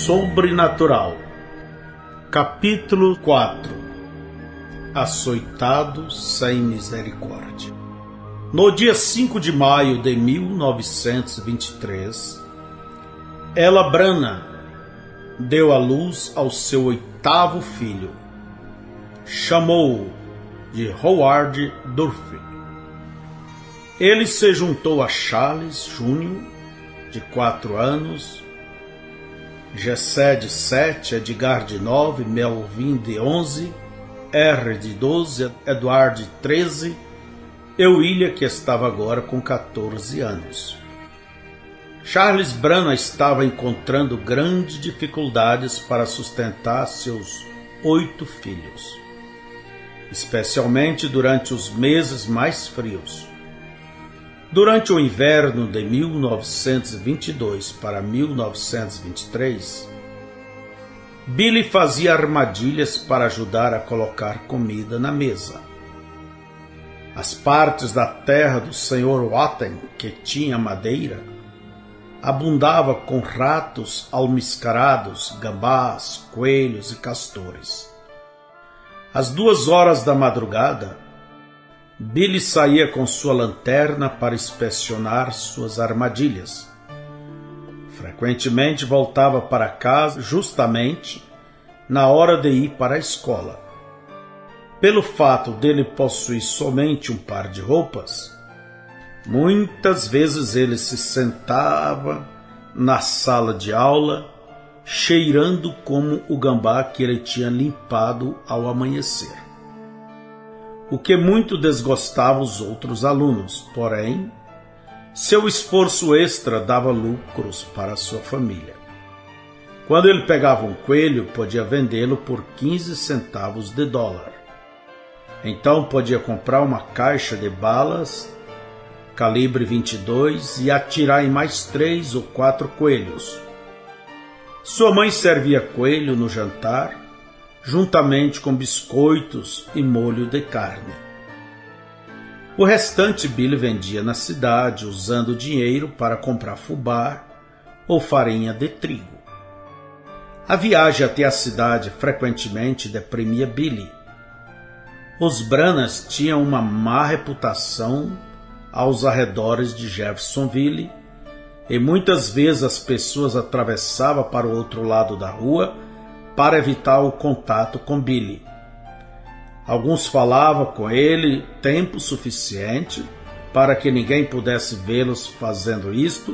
Sobrenatural. Capítulo 4. Açoitado sem misericórdia. No dia 5 de maio de 1923, Ella Branham deu à luz ao seu 8º filho. Chamou-o de Howard Durfee. Ele se juntou a Charles Jr., de 4 anos, Jessé de 7, Edgar de 9, Melvin de 11, R de 12, Edward de 13 e William, que estava agora com 14 anos. Charles Branham estava encontrando grandes dificuldades para sustentar seus 8 filhos, especialmente durante os meses mais frios. Durante o inverno de 1922 para 1923, Billy fazia armadilhas para ajudar a colocar comida na mesa. As partes da terra do Sr. Watson, que tinha madeira, abundava com ratos almiscarados, gambás, coelhos e castores. Às 2 horas da madrugada, Billy saía com sua lanterna para inspecionar suas armadilhas. Frequentemente voltava para casa justamente na hora de ir para a escola. Pelo fato dele possuir somente um par de roupas, muitas vezes ele se sentava na sala de aula, cheirando como o gambá que ele tinha limpado ao amanhecer, o que muito desgostava os outros alunos. Porém, seu esforço extra dava lucros para sua família. Quando ele pegava um coelho, podia vendê-lo por 15 centavos de dólar. Então podia comprar uma caixa de balas calibre 22 e atirar em mais 3 ou 4 coelhos. Sua mãe servia coelho no jantar, juntamente com biscoitos e molho de carne. O restante Billy vendia na cidade, usando o dinheiro para comprar fubá ou farinha de trigo. A viagem até a cidade frequentemente deprimia Billy. Os Branhams tinham uma má reputação aos arredores de Jeffersonville e muitas vezes as pessoas atravessavam para o outro lado da rua para evitar o contato com Billy. Alguns falavam com ele tempo suficiente para que ninguém pudesse vê-los fazendo isto,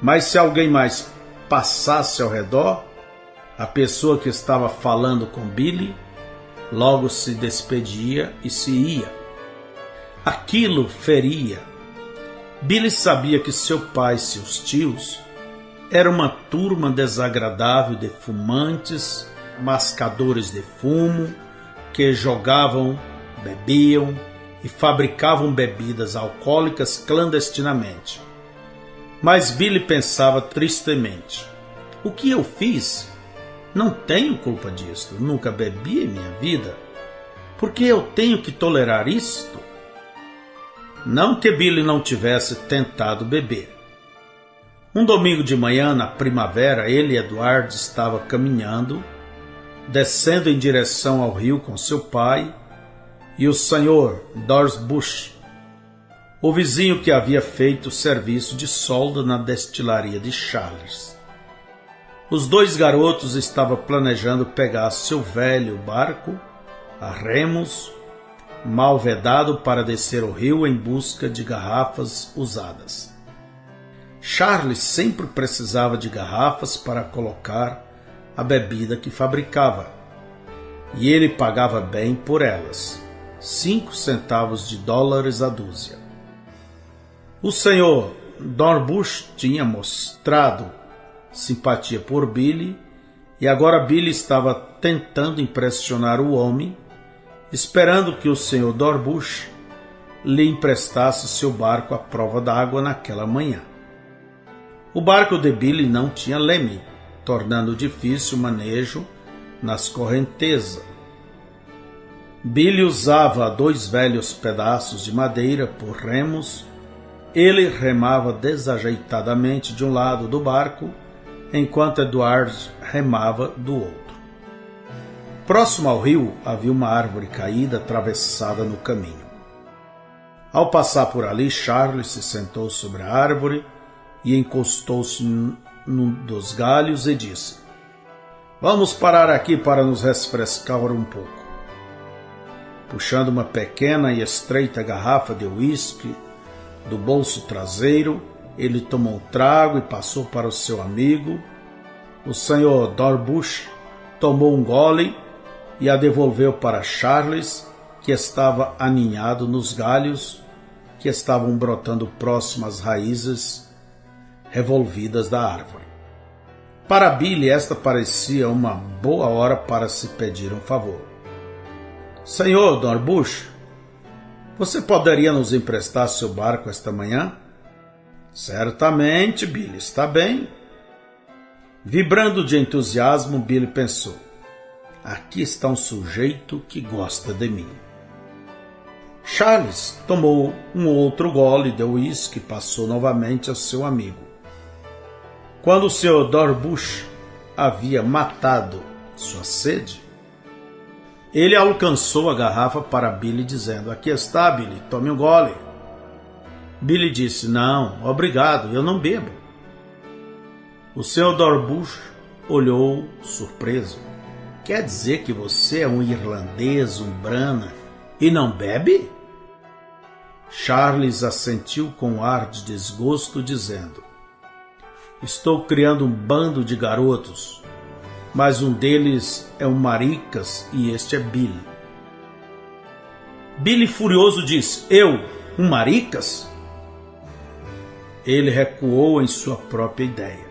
mas se alguém mais passasse ao redor, a pessoa que estava falando com Billy logo se despedia e se ia. Aquilo feria. Billy sabia que seu pai e seus tios era uma turma desagradável de fumantes, mascadores de fumo, que jogavam, bebiam e fabricavam bebidas alcoólicas clandestinamente. Mas Billy pensava tristemente: o que eu fiz? Não tenho culpa disto. Nunca bebi em minha vida. Por que eu tenho que tolerar isto? Não que Billy não tivesse tentado beber. Um domingo de manhã, na primavera, ele e Edward estavam caminhando, descendo em direção ao rio com seu pai e o Sr. Dorbush, o vizinho que havia feito o serviço de solda na destilaria de Charles. Os 2 garotos estavam planejando pegar seu velho barco a remos, mal vedado, para descer o rio em busca de garrafas usadas. Charles sempre precisava de garrafas para colocar a bebida que fabricava, e ele pagava bem por elas, 5 centavos de dólares a dúzia. O Sr. Dorbush tinha mostrado simpatia por Billy, e agora Billy estava tentando impressionar o homem, esperando que o Sr. Dorbush lhe emprestasse seu barco à prova d'água naquela manhã. O barco de Billy não tinha leme, tornando difícil o manejo nas correntezas. Billy usava 2 velhos pedaços de madeira por remos. Ele remava desajeitadamente de um lado do barco enquanto Edward remava do outro. Próximo ao rio havia uma árvore caída atravessada no caminho. Ao passar por ali, Charles se sentou sobre a árvore e encostou-se num dos galhos e disse: "Vamos parar aqui para nos refrescar um pouco." Puxando uma pequena e estreita garrafa de uísque do bolso traseiro, ele tomou um trago e passou para o seu amigo. O Sr. Dorbush tomou um gole e a devolveu para Charles, que estava aninhado nos galhos que estavam brotando próximo às raízes revolvidas da árvore. Para Billy, esta parecia uma boa hora para se pedir um favor. "Senhor Dorbush, você poderia nos emprestar seu barco esta manhã?" "Certamente, Billy, está bem." Vibrando de entusiasmo, Billy pensou: "Aqui está um sujeito que gosta de mim." Charles tomou um outro gole de uísque e passou novamente ao seu amigo. Quando o Sr. Dorbush havia matado sua sede, ele alcançou a garrafa para Billy, dizendo: "Aqui está, Billy, tome um gole." Billy disse: "Não, obrigado, eu não bebo." O Sr. Dorbush olhou surpreso. "Quer dizer que você é um irlandês, um Brana, e não bebe?" Charles assentiu com um ar de desgosto, dizendo: "Estou criando um bando de garotos, mas um deles é um maricas e este é Billy." Billy, furioso, disse: "Eu, um maricas?" Ele recuou em sua própria ideia.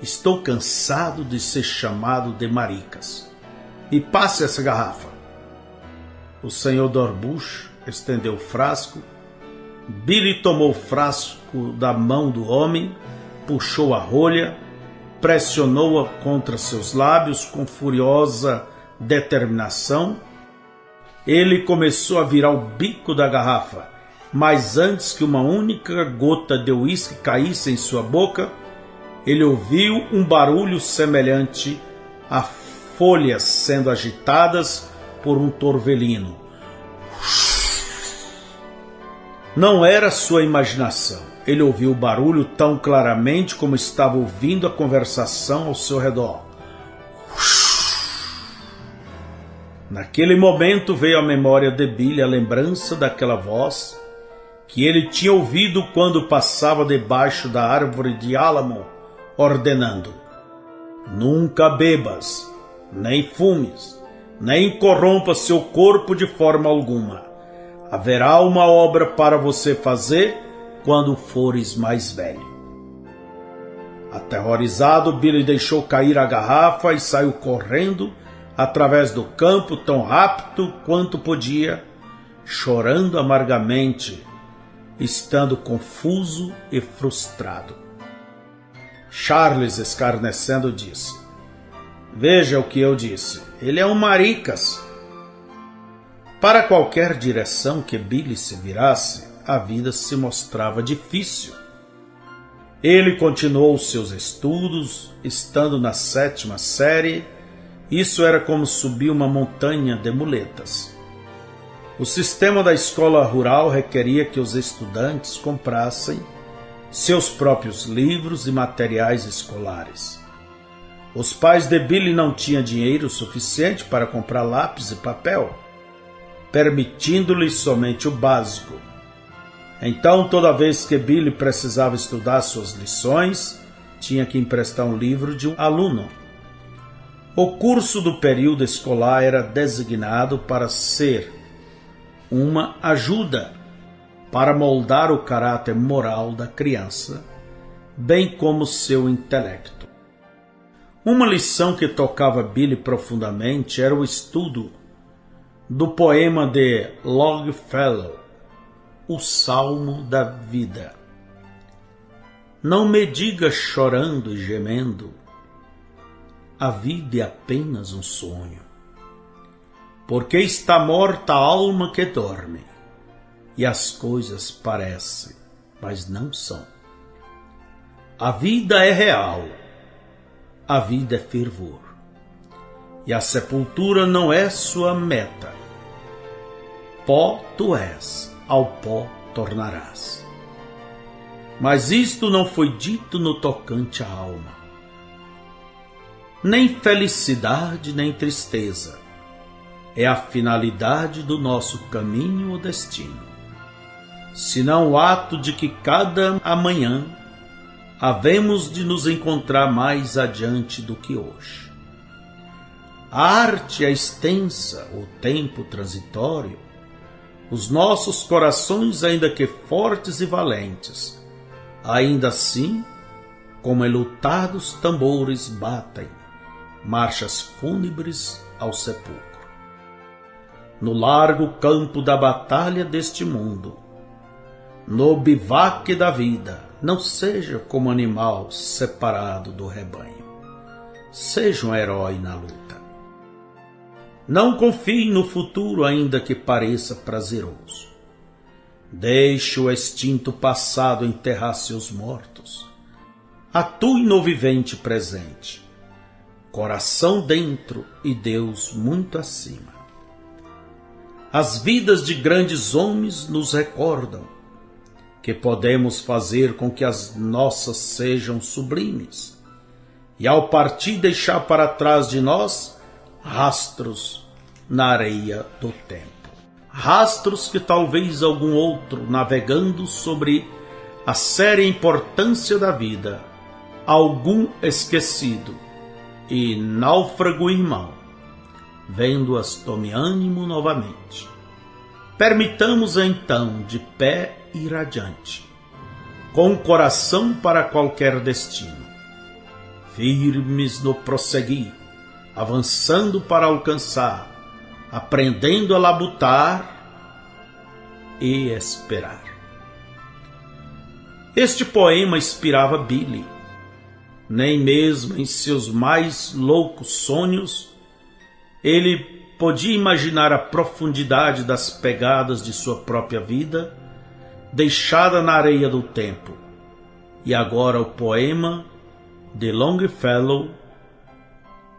"Estou cansado de ser chamado de maricas. Me passe essa garrafa." O Sr. Dorbush estendeu o frasco. Billy tomou o frasco da mão do homem, puxou a rolha, pressionou-a contra seus lábios com furiosa determinação. Ele começou a virar o bico da garrafa, mas antes que uma única gota de uísque caísse em sua boca, ele ouviu um barulho semelhante a folhas sendo agitadas por um torvelino. Não era sua imaginação. Ele ouviu o barulho tão claramente como estava ouvindo a conversação ao seu redor. Naquele momento veio à memória de Billy a lembrança daquela voz que ele tinha ouvido quando passava debaixo da árvore de álamo, ordenando: "Nunca bebas, nem fumes, nem corrompa seu corpo de forma alguma. Haverá uma obra para você fazer quando fores mais velho." Aterrorizado, Billy deixou cair a garrafa e saiu correndo através do campo tão rápido quanto podia, chorando amargamente, estando confuso e frustrado. Charles, escarnecendo, disse: "Veja o que eu disse. Ele é um maricas." Para qualquer direção que Billy se virasse, a vida se mostrava difícil. Ele continuou seus estudos, estando na 7ª série. Isso era como subir uma montanha de muletas. O sistema da escola rural requeria que os estudantes comprassem seus próprios livros e materiais escolares. Os pais de Billy não tinham dinheiro suficiente para comprar lápis e papel, permitindo-lhe somente o básico. Então, toda vez que Billy precisava estudar suas lições, tinha que emprestar um livro de um aluno. O curso do período escolar era designado para ser uma ajuda para moldar o caráter moral da criança, bem como seu intelecto. Uma lição que tocava Billy profundamente era o estudo do poema de Longfellow, O Salmo da Vida. "Não me digas chorando e gemendo, a vida é apenas um sonho, porque está morta a alma que dorme, e as coisas parecem, mas não são. A vida é real, a vida é fervor, e a sepultura não é sua meta. Pó tu és, ao pó tornarás. Mas isto não foi dito no tocante à alma. Nem felicidade, nem tristeza é a finalidade do nosso caminho ou destino, senão o ato de que cada amanhã havemos de nos encontrar mais adiante do que hoje. A arte é extensa, o tempo transitório, os nossos corações, ainda que fortes e valentes, ainda assim, como enlutados tambores, batem marchas fúnebres ao sepulcro. No largo campo da batalha deste mundo, no bivaque da vida, não seja como animal separado do rebanho. Seja um herói na luta. Não confie no futuro, ainda que pareça prazeroso. Deixe o extinto passado enterrar seus mortos. Atue no vivente presente. Coração dentro e Deus muito acima. As vidas de grandes homens nos recordam que podemos fazer com que as nossas sejam sublimes e ao partir deixar para trás de nós rastros na areia do tempo. Rastros que talvez algum outro, navegando sobre a séria importância da vida, algum esquecido e náufrago irmão, vendo-as tome ânimo novamente. Permitamos então, de pé ir adiante, com o coração para qualquer destino, firmes no prosseguir, avançando para alcançar, aprendendo a labutar e esperar. Este poema inspirava Billy. Nem mesmo em seus mais loucos sonhos ele podia imaginar a profundidade das pegadas de sua própria vida, deixada na areia do tempo. E agora o poema de Longfellow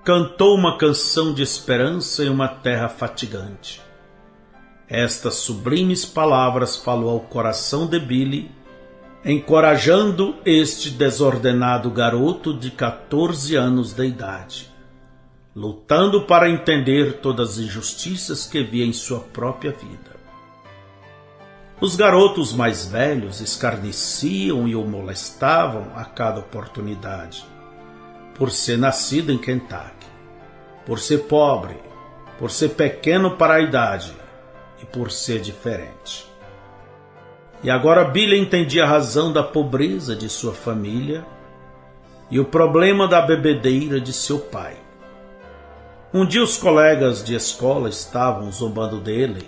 cantou uma canção de esperança em uma terra fatigante. Estas sublimes palavras falou ao coração de Billy, encorajando este desordenado garoto de 14 anos de idade, lutando para entender todas as injustiças que via em sua própria vida. Os garotos mais velhos escarneciam e o molestavam a cada oportunidade, por ser nascido em Kentucky, por ser pobre, por ser pequeno para a idade e por ser diferente. E agora Billy entendia a razão da pobreza de sua família e o problema da bebedeira de seu pai. Um dia os colegas de escola estavam zombando dele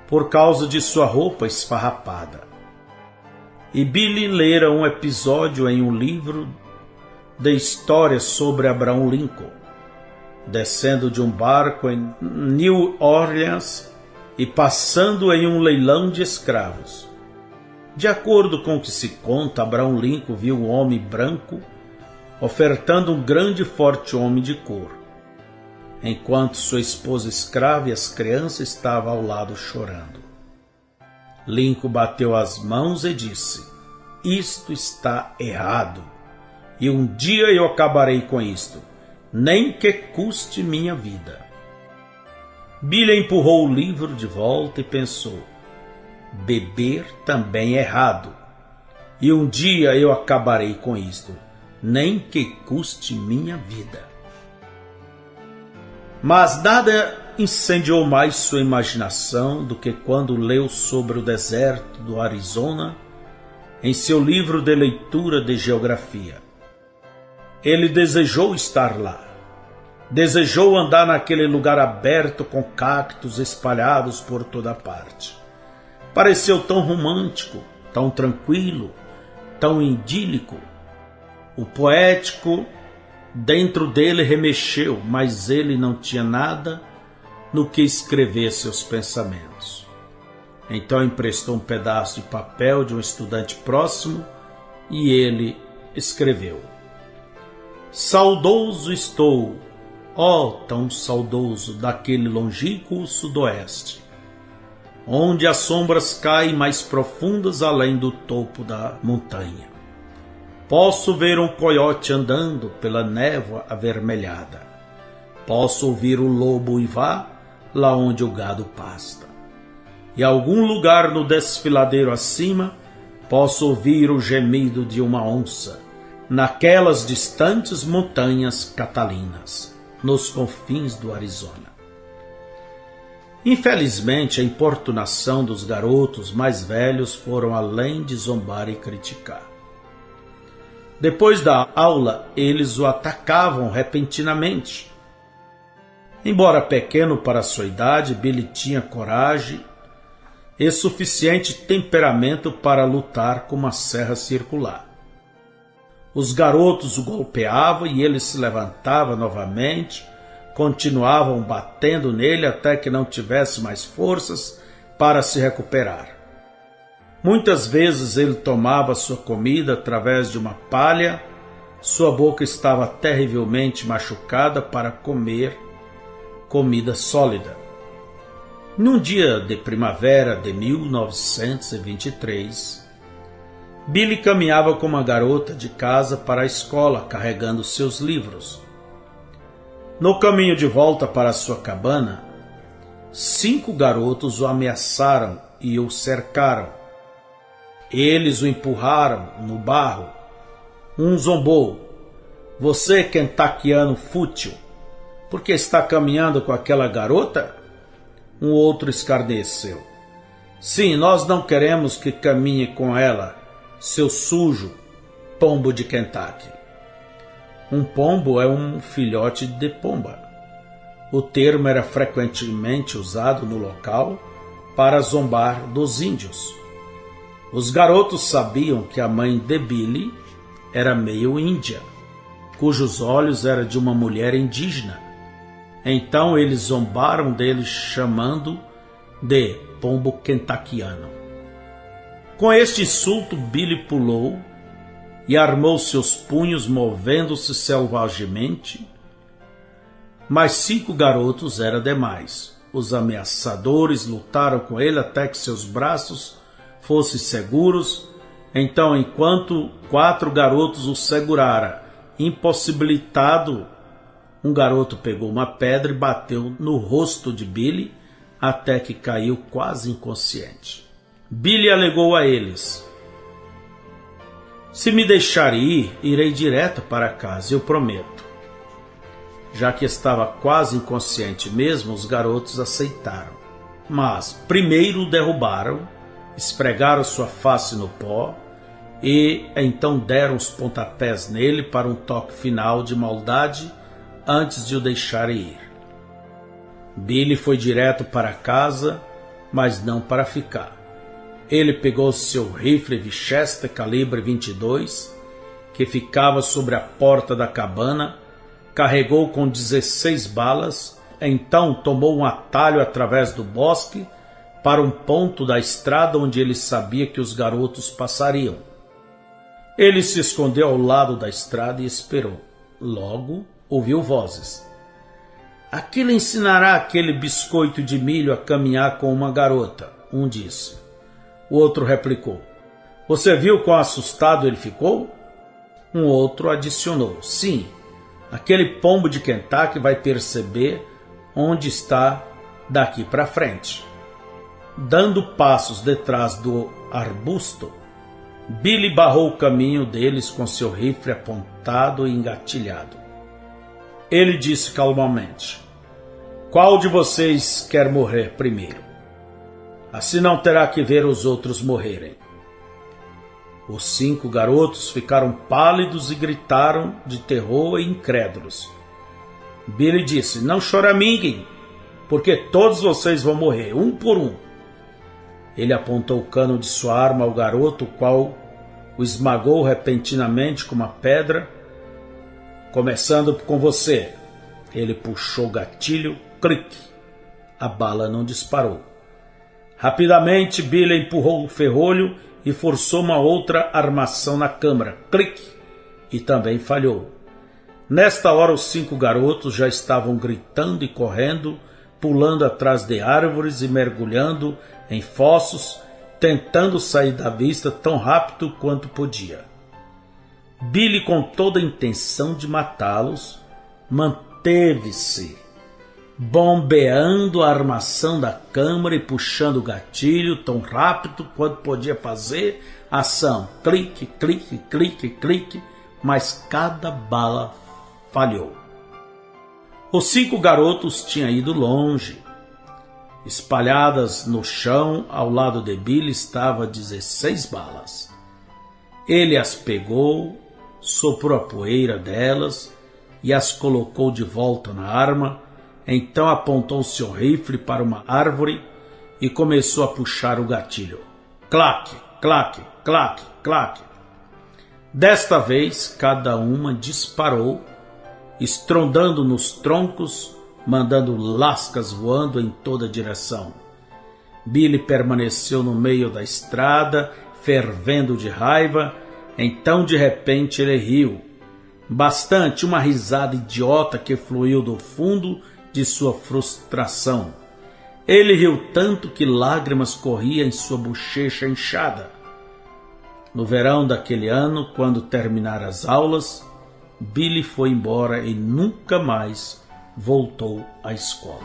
por causa de sua roupa esfarrapada. E Billy lera um episódio em um livro de histórias sobre Abraham Lincoln, descendo de um barco em New Orleans e passando em um leilão de escravos. De acordo com o que se conta, Abraham Lincoln viu um homem branco ofertando um grande e forte homem de cor, enquanto sua esposa escrava e as crianças estavam ao lado chorando. Lincoln bateu as mãos e disse: "Isto está errado, e um dia eu acabarei com isto, nem que custe minha vida." Billy empurrou o livro de volta e pensou: beber também é errado, e um dia eu acabarei com isto, nem que custe minha vida. Mas nada incendiou mais sua imaginação do que quando leu sobre o deserto do Arizona em seu livro de leitura de geografia. Ele desejou estar lá. Desejou andar naquele lugar aberto com cactos espalhados por toda parte. Pareceu tão romântico, tão tranquilo, tão idílico. O poético dentro dele remexeu, mas ele não tinha nada no que escrever seus pensamentos. Então emprestou um pedaço de papel de um estudante próximo e ele escreveu: Saudoso estou, ó tão saudoso, daquele longínquo sudoeste, onde as sombras caem mais profundas além do topo da montanha. Posso ver um coiote andando pela névoa avermelhada. Posso ouvir o lobo uivar lá onde o gado pasta. E algum lugar no desfiladeiro acima, posso ouvir o gemido de uma onça, naquelas distantes montanhas catalinas, nos confins do Arizona. Infelizmente, a importunação dos garotos mais velhos foram além de zombar e criticar. Depois da aula, eles o atacavam repentinamente. Embora pequeno para sua idade, Billy tinha coragem e suficiente temperamento para lutar com uma serra circular. Os garotos o golpeavam e ele se levantava novamente, continuavam batendo nele até que não tivesse mais forças para se recuperar. Muitas vezes ele tomava sua comida através de uma palha, sua boca estava terrivelmente machucada para comer comida sólida. Num dia de primavera de 1923, Billy caminhava com uma garota de casa para a escola carregando seus livros. No caminho de volta para sua cabana, 5 garotos o ameaçaram e o cercaram. Eles o empurraram no barro. Um zombou: "Você, kentuckiano fútil, por que está caminhando com aquela garota?" Um outro escarneceu: "Sim, nós não queremos que caminhe com ela, seu sujo pombo de Kentucky." Um pombo é um filhote de pomba. O termo era frequentemente usado no local para zombar dos índios. Os garotos sabiam que a mãe de Billy era meio índia, cujos olhos eram de uma mulher indígena. Então eles zombaram dele chamando de pombo kentuckiano. Com este insulto, Billy pulou e armou seus punhos, movendo-se selvagemente. Mas 5 garotos era demais. Os ameaçadores lutaram com ele até que seus braços fossem seguros. Então, enquanto 4 garotos o seguraram, impossibilitado, um garoto pegou uma pedra e bateu no rosto de Billy até que caiu quase inconsciente. Billy alegou a eles: "Se me deixarem ir, irei direto para casa, eu prometo." Já que estava quase inconsciente mesmo, os garotos aceitaram. Mas primeiro o derrubaram, esfregaram sua face no pó e então deram os pontapés nele para um toque final de maldade antes de o deixarem ir. Billy foi direto para casa, mas não para ficar. Ele pegou seu rifle Winchester calibre 22, que ficava sobre a porta da cabana, carregou com 16 balas, então tomou um atalho através do bosque para um ponto da estrada onde ele sabia que os garotos passariam. Ele se escondeu ao lado da estrada e esperou. Logo, ouviu vozes. "Aquilo ensinará aquele biscoito de milho a caminhar com uma garota", um disse. O outro replicou: "Você viu quão assustado ele ficou?" Um outro adicionou: "Sim, aquele pombo de Kentucky vai perceber onde está daqui para frente." Dando passos detrás do arbusto, Billy barrou o caminho deles com seu rifle apontado e engatilhado. Ele disse calmamente: "Qual de vocês quer morrer primeiro? Assim não terá que ver os outros morrerem." Os 5 garotos ficaram pálidos e gritaram de terror e incrédulos. Billy disse: "Não choramiguem, porque todos vocês vão morrer, um por um." Ele apontou o cano de sua arma ao garoto, o qual o esmagou repentinamente com uma pedra. "Começando com você." Ele puxou o gatilho, clique. A bala não disparou. Rapidamente, Billy empurrou o ferrolho e forçou uma outra armação na câmara, clique, e também falhou. Nesta hora os 5 garotos já estavam gritando e correndo, pulando atrás de árvores e mergulhando em fossos, tentando sair da vista tão rápido quanto podia. Billy, com toda a intenção de matá-los, manteve-se, bombeando a armação da câmara e puxando o gatilho tão rápido quanto podia fazer a ação. Clique, clique, clique, clique, mas cada bala falhou. Os 5 garotos tinham ido longe. Espalhadas no chão, ao lado de Billy, estavam 16 balas. Ele as pegou, soprou a poeira delas e as colocou de volta na arma. Então apontou seu rifle para uma árvore e começou a puxar o gatilho. Claque, claque, claque, claque. Desta vez, cada uma disparou, estrondando nos troncos, mandando lascas voando em toda direção. Billy permaneceu no meio da estrada, fervendo de raiva. Então, de repente, ele riu. Bastante, uma risada idiota que fluiu do fundo de sua frustração. Ele riu tanto que lágrimas corriam em sua bochecha inchada. No verão daquele ano, quando terminaram as aulas, Billy foi embora e nunca mais voltou à escola.